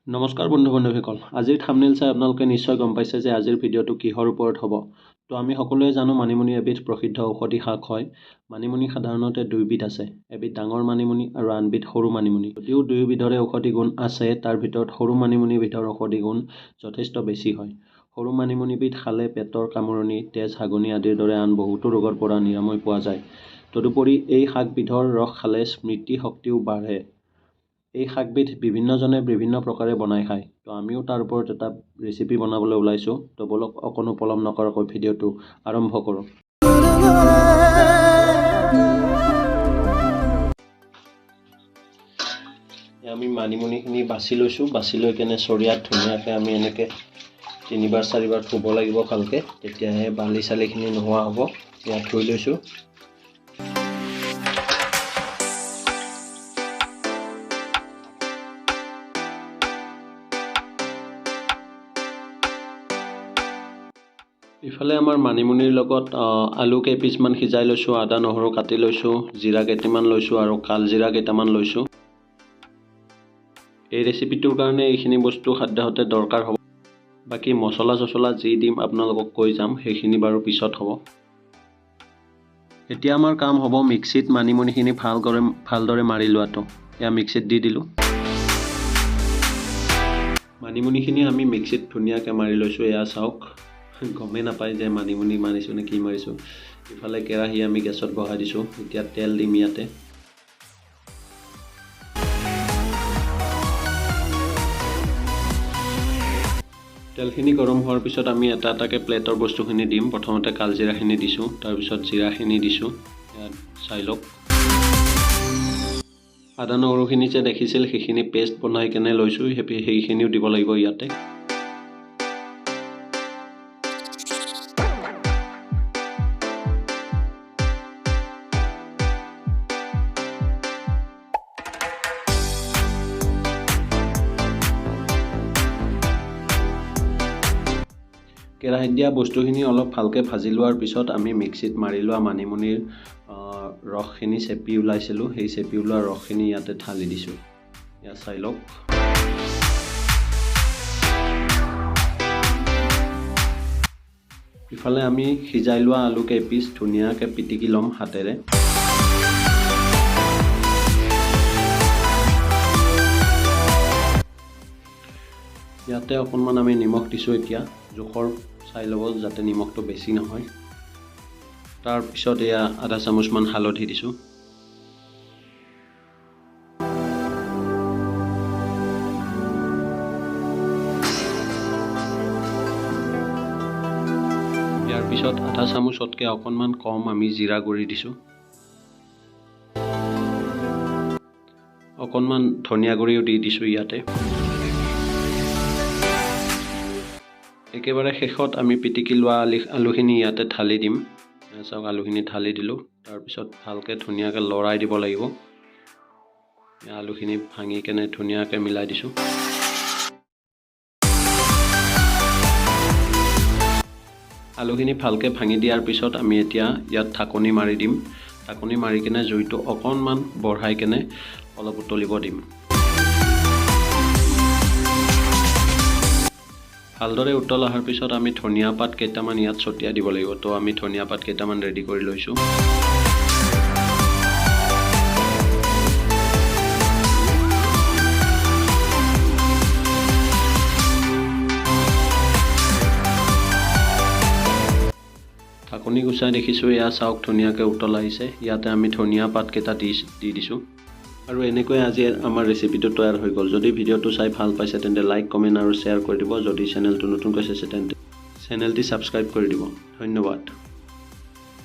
নমস্কাৰ বন্ধু-বান্ধৱীসকল আজিৰ থাম্বনেইল চাই আপোনালোকে নিশ্চয় গম পাইছে যে আজিৰ ভিডিঅ'টো কিহৰ ওপৰত হ'ব তো আমি সকলোৱে জানো মানিমুনি এবিধ প্ৰসিদ্ধ ঔষধি শাক হয় মানিমুনি সাধাৰণতে দুইবিধ আছে এবিধ ডাঙৰ মানিমুনি আৰু আনবিধ সৰু মানিমুনি যদিও দুয়োবিধৰে ঔষধি গুণ আছে তাৰ ভিতৰত সৰু মানিমুনি বিধৰ ঔষধি গুণ যথেষ্ট বেছি হয় সৰু মানিমুনিবিধ খালে পেটৰ কামৰণি তেজ হাগনি আদিৰ দৰে আন বহুতো ৰোগৰ পৰা নিৰাময় পোৱা যায় তদুপৰি এই শাকবিধৰ ৰস খালে স্মৃতি শক্তিও বাঢ়ে এই শাকবিধ বিভিন্নজনে বিভিন্ন প্ৰকাৰে বনাই খায় তো আমিও তাৰ ওপৰত এটা ৰেচিপি বনাবলৈ ওলাইছো তো বলক অকণো পলম নকৰাকৈ ভিডিঅ'টো আৰম্ভ কৰোঁ আমি মানিমুনিখিনি বাছি লৈছোঁ বাছি লৈ কেনে চৰিয়াত ধুনীয়াকৈ আমি এনেকৈ 3-4 ধুব লাগিব ভালকৈ তেতিয়াহে বালি চালিখিনি নোহোৱা হ'ব ইয়াত ধুই লৈছোঁ ইফালে আমাৰ মানিমুনিৰ লগত আলু কেইপিচমান সিজাই লৈছোঁ আদা নহৰু কাটি লৈছোঁ জিৰা কেইটামান লৈছোঁ আৰু কালজিৰা কেইটামান লৈছোঁ এই ৰেচিপিটোৰ কাৰণে এইখিনি বস্তু খাদ্যহতে দৰকাৰ হ'ব বাকি মছলা চছলা যি দিম আপোনালোকক কৈ যাম সেইখিনি বাৰু পিছত হ'ব এতিয়া আমাৰ কাম হ'ব মিক্সিত মানিমুনিখিনি ভালদৰে মাৰি লোৱাটো এয়া মিক্সিত দি দিলোঁ মানিমুনিখিনি আমি মিক্সিত ধুনীয়াকৈ মাৰি লৈছোঁ এয়া চাওক গমে নাপায় যে মানিমুনি মাৰিছোঁ নে কি মাৰিছোঁ ইফালে কেৰাহী আমি গেছত বহাই দিছোঁ এতিয়া তেল দিম ইয়াতে তেলখিনি গৰম হোৱাৰ পিছত আমি এটা এটাকৈ প্লেটৰ বস্তুখিনি দিম প্ৰথমতে কালজিৰাখিনি দিছোঁ তাৰপিছত জিৰাখিনি দিছোঁ ইয়াত চাই লওক আদা নহৰুখিনি যে দেখিছিল সেইখিনি পেষ্ট বনাই কেনে লৈছোঁ সেইখিনিও দিব লাগিব ইয়াতে কেৰাহীত দিয়া বস্তুখিনি অলপ ভালকৈ ভাজি লোৱাৰ পিছত আমি মিক্সিত মাৰি লোৱা মানিমুনিৰ ৰসখিনি চেপি ওলাইছিলোঁ সেই চেপি ওলোৱা ৰসখিনি ইয়াতে ঢালি দিছোঁ ইয়াত চাই লওক ইফালে আমি সিজাই লোৱা আলু কেইপিচ ধুনীয়াকৈ পিটিকি ল'ম হাতেৰে ইয়াতে অকণমান আমি নিমখ দিছোঁ এতিয়া জোখৰ চাই ল'ব যাতে নিমখটো বেছি নহয় তাৰপিছত এয়া আধা চামুচমান হালধি দিছোঁ ইয়াৰ পিছত আধা চামুচতকৈ অকণমান কম আমি জিৰা গুড়ি দিছোঁ অকণমান ধনিয়া গুড়িও দি দিছোঁ ইয়াতে একেবাৰে শেষত আমি পিটিকি লোৱা আলুখিনি ইয়াতে ঢালি দিম চাওক আলুখিনি ঢালি দিলোঁ তাৰপিছত ভালকৈ ধুনীয়াকৈ লৰাই দিব লাগিব আলুখিনি ভাঙি কেনে ধুনীয়াকৈ মিলাই দিছোঁ আলুখিনি ভালকৈ ভাঙি দিয়াৰ পিছত আমি এতিয়া ইয়াত ঢাকনি মাৰি দিম ঢাকনি মাৰি কেনে জুইটো অকণমান বঢ়াই কেনে অলপ উতলিব দিম ভালদৰে উতল অহাৰ পিছত আমি ধনিয়া পাত কেইটামান ইয়াত ছটিয়াই দিব লাগিব তো আমি ধনিয়া পাত কেইটামান ৰেডি কৰি লৈছোঁ ঢাকনি গুচাই দেখিছোঁ এয়া চাওক ধুনীয়াকৈ উতল আহিছে ইয়াতে আমি ধনিয়া পাতকেইটা দি দিছোঁ আৰু এনেকৈ আজি আমাৰ ৰেচিপিটো তৈয়াৰ হৈ গ'ল যদি ভিডিঅ'টো চাই ভাল পাইছে তেন্তে লাইক কমেণ্ট আৰু শ্বেয়াৰ কৰি দিব যদি চেনেলটো নতুনকৈ চাইছে তেন্তে চেনেলটি ছাবস্ক্ৰাইব কৰি দিব ধন্যবাদ